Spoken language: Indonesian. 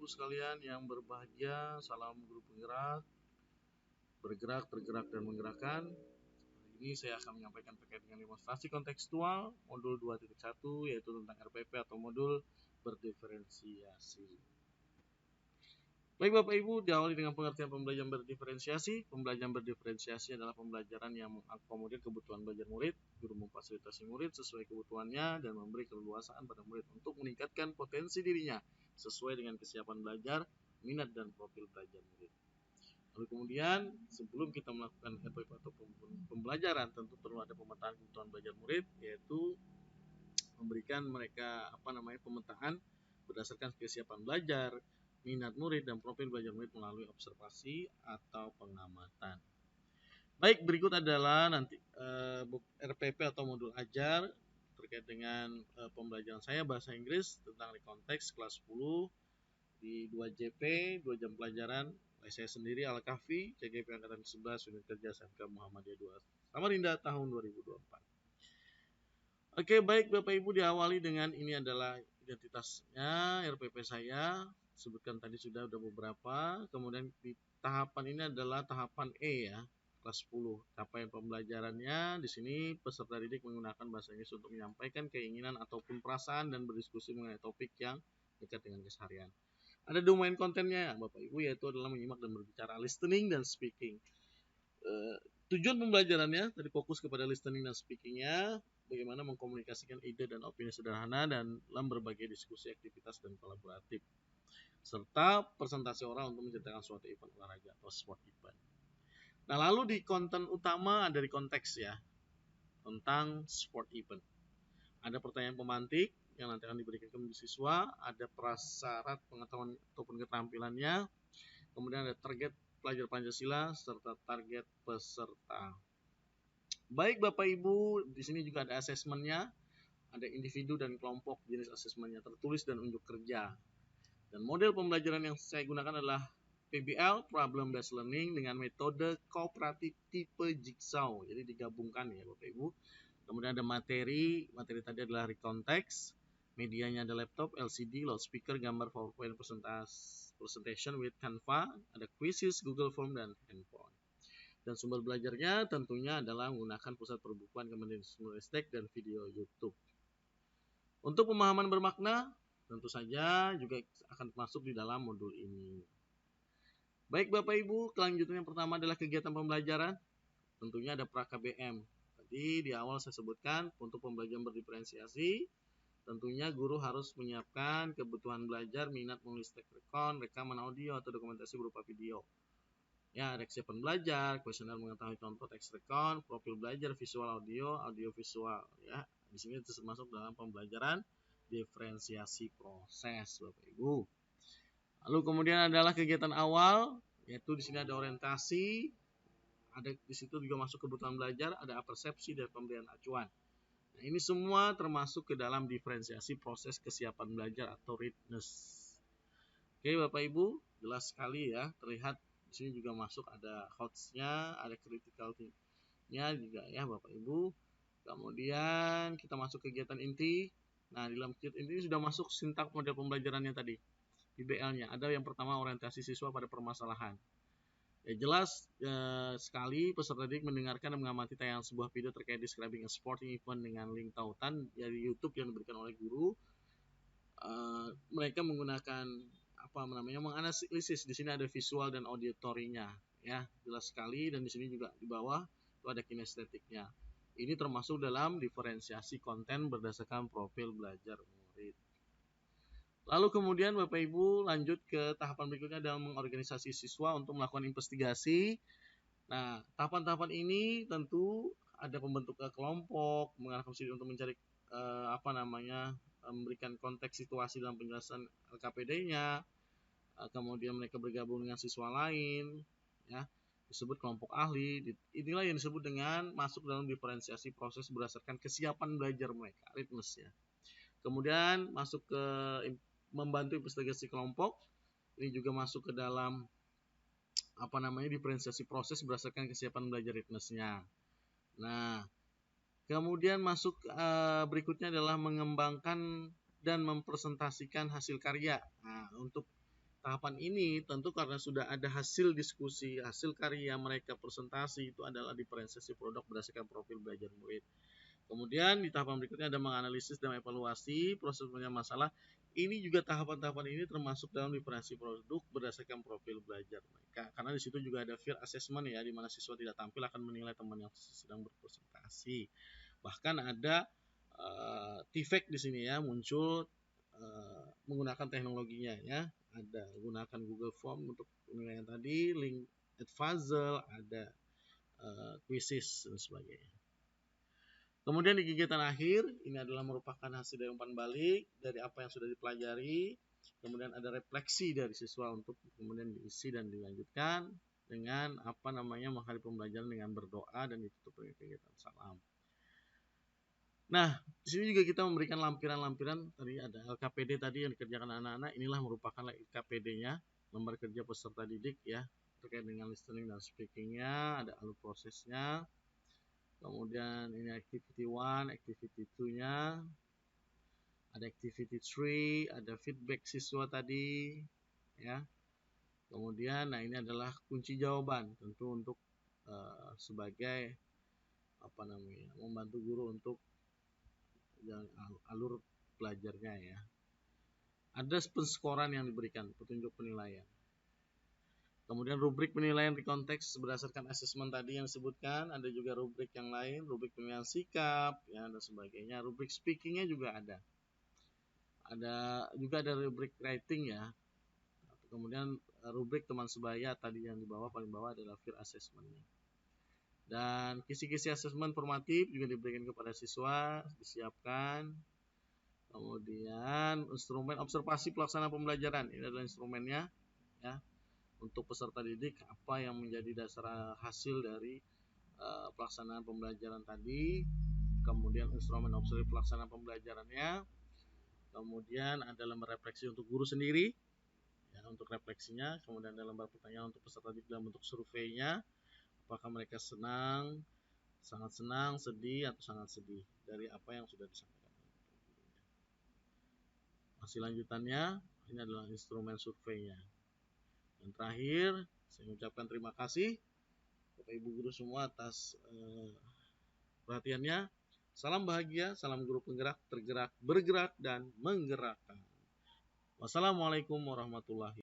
Ibu sekalian yang berbahagia, salam guru penggerak, bergerak, tergerak, dan menggerakkan. Hari ini saya akan menyampaikan terkait dengan demonstrasi kontekstual modul 2.1 yaitu tentang RPP atau modul berdiferensiasi. Baik Bapak Ibu, diawali dengan pengertian pembelajaran berdiferensiasi. Pembelajaran berdiferensiasi adalah pembelajaran yang mengakomodir kebutuhan belajar murid, guru memfasilitasi murid sesuai kebutuhannya dan memberi keleluasaan pada murid untuk meningkatkan potensi dirinya sesuai dengan kesiapan belajar, minat dan profil belajar murid. Lalu kemudian sebelum kita melakukan RPP atau pembelajaran tentu perlu ada pemetaan kebutuhan belajar murid, yaitu memberikan mereka pemetaan berdasarkan kesiapan belajar, minat murid dan profil belajar murid melalui observasi atau pengamatan. Baik, berikut adalah nanti RPP atau modul ajar terkait dengan pembelajaran saya bahasa Inggris tentang konteks kelas 10 di 2JP, 2 jam pelajaran. Saya sendiri Al-Kahfi, CGP Angkatan 11, Unit Kerja SMK Muhammadiyah 2 Samarinda tahun 2024. Oke, baik Bapak Ibu, diawali dengan ini adalah identitasnya, RPP saya. Sebutkan tadi sudah beberapa. Kemudian di tahapan ini adalah tahapan E ya, kelas 10. Capaian pembelajarannya di sini peserta didik menggunakan bahasa Inggris untuk menyampaikan keinginan ataupun perasaan dan berdiskusi mengenai topik yang dekat dengan keseharian. Ada domain kontennya Bapak Ibu, yaitu adalah menyimak dan berbicara, listening dan speaking. Tujuan pembelajarannya tadi fokus kepada listening dan speakingnya, bagaimana mengkomunikasikan ide dan opini sederhana dan dalam berbagai diskusi, aktivitas dan kolaboratif, serta presentasi oral untuk menceritakan suatu event olahraga atau sport event. Nah, lalu di konten utama dari konteks ya, tentang sport event. Ada pertanyaan pemantik yang nanti akan diberikan ke siswa, ada prasyarat pengetahuan ataupun keterampilannya, kemudian ada target pelajar Pancasila serta target peserta. Baik Bapak Ibu, di sini juga ada asesmennya, ada individu dan kelompok, jenis asesmennya tertulis dan unjuk kerja. Dan model pembelajaran yang saya gunakan adalah PBL, Problem Based Learning, dengan metode kooperatif tipe jigsaw. Jadi digabungkan ya Bapak Ibu. Kemudian ada materi tadi adalah recontext, medianya ada laptop, LCD, loudspeaker, gambar PowerPoint presentation with Canva, ada quizzes, Google Form, dan handphone. Dan sumber belajarnya tentunya adalah menggunakan pusat perbukuan Kemendikbudristek dan video YouTube. Untuk pemahaman bermakna, tentu saja juga akan masuk di dalam modul ini. Baik Bapak Ibu, kelanjutan yang pertama adalah kegiatan pembelajaran. Tentunya ada pra-KBM. Tadi di awal saya sebutkan untuk pembelajaran berdiferensiasi, tentunya guru harus menyiapkan kebutuhan belajar, minat menulis teks rekon, rekaman audio atau dokumentasi berupa video. Ya, ada kesiapan belajar, kuesioner mengetahui contoh teks rekon, profil belajar, visual audio, audio visual. Ya, di sini termasuk dalam pembelajaran diferensiasi proses, Bapak Ibu. Lalu kemudian adalah kegiatan awal, yaitu di sini ada orientasi, ada di situ juga masuk kebutuhan belajar, ada persepsi dan pemberian acuan. Nah, ini semua termasuk ke dalam diferensiasi proses kesiapan belajar atau readiness. Oke, Bapak Ibu, jelas sekali ya, terlihat di sini juga masuk ada HOTS-nya, ada critical-nya juga ya Bapak Ibu. Kemudian kita masuk kegiatan inti. Nah, di dalam kegiatan inti sudah masuk sintak model pembelajarannya tadi. PBL-nya ada yang pertama orientasi siswa pada permasalahan. Ya, jelas sekali peserta didik mendengarkan dan mengamati tayangan sebuah video terkait describing a sporting event dengan link tautan dari YouTube yang diberikan oleh guru. Mereka menggunakan menganalisis. Di sini ada visual dan auditorinya, ya jelas sekali. Dan di sini juga di bawah itu ada kinestetiknya. Ini termasuk dalam diferensiasi konten berdasarkan profil belajar murid. Lalu kemudian Bapak Ibu lanjut ke tahapan berikutnya dalam mengorganisasi siswa untuk melakukan investigasi. Nah, tahapan-tahapan ini tentu ada pembentukan kelompok, mengarahkan siswa untuk mencari memberikan konteks situasi dalam penjelasan LKPD-nya. Kemudian mereka bergabung dengan siswa lain, ya disebut kelompok ahli. Inilah yang disebut dengan masuk dalam diferensiasi proses berdasarkan kesiapan belajar mereka, readiness ya. Kemudian masuk ke membantu investigasi kelompok. Ini juga masuk ke dalam diferensiasi proses berdasarkan kesiapan belajar readiness-nya. Nah, kemudian masuk berikutnya adalah mengembangkan dan mempresentasikan hasil karya. Nah, untuk tahapan ini tentu karena sudah ada hasil diskusi, hasil karya mereka presentasi, itu adalah diferensiasi produk berdasarkan profil belajar murid. Kemudian di tahapan berikutnya ada menganalisis dan evaluasi proses penyelesaian masalah. Ini juga tahapan-tahapan ini termasuk dalam diferensiasi produk berdasarkan profil belajar mereka. Karena di situ juga ada peer assessment ya, di mana siswa tidak tampil akan menilai teman yang sedang berpresentasi. Bahkan ada T-FAQ di sini ya, muncul menggunakan teknologinya ya. Ada gunakan Google Form untuk penilaian tadi, link advisor, ada quizzes dan sebagainya. Kemudian di kegiatan akhir, ini adalah merupakan hasil dari umpan balik dari apa yang sudah dipelajari. Kemudian ada refleksi dari siswa untuk kemudian diisi dan dilanjutkan dengan mengakhiri pembelajaran dengan berdoa dan ditutup dengan kegiatan salam. Nah, di sini juga kita memberikan lampiran-lampiran. Tadi ada LKPD tadi yang dikerjakan anak-anak. Inilah merupakan LKPD-nya, lembar kerja peserta didik ya, terkait dengan listening dan speaking-nya, ada alur prosesnya. Kemudian ini activity 1, activity 2-nya, ada activity 3, ada feedback siswa tadi, ya. Kemudian, nah ini adalah kunci jawaban, tentu untuk sebagai membantu guru untuk alur belajarnya ya. Ada penskoran yang diberikan, petunjuk penilaian. Kemudian rubrik penilaian di konteks berdasarkan asesmen tadi yang disebutkan, ada juga rubrik yang lain, rubrik penilaian sikap, ya dan sebagainya. Rubrik speakingnya juga ada. Ada juga ada rubrik writing ya. Kemudian rubrik teman sebaya tadi yang di bawah, paling bawah adalah peer assessment-nya. Dan kisi-kisi asesmen formatif juga diberikan kepada siswa, disiapkan. Kemudian instrumen observasi pelaksanaan pembelajaran, ini adalah instrumennya ya. Untuk peserta didik apa yang menjadi dasar hasil dari pelaksanaan pembelajaran tadi, kemudian instrumen observasi pelaksanaan pembelajarannya, kemudian ada lembar refleksi untuk guru sendiri ya, untuk refleksinya, kemudian ada lembar pertanyaan untuk peserta didik dalam bentuk surveinya, apakah mereka senang, sangat senang, sedih, atau sangat sedih dari apa yang sudah disampaikan. Hasil lanjutannya ini adalah instrumen surveinya. Dan terakhir, saya mengucapkan terima kasih Bapak Ibu guru semua atas perhatiannya. Salam bahagia, salam guru penggerak, tergerak, bergerak, dan menggerakkan. Wassalamualaikum warahmatullahi wabarakatuh.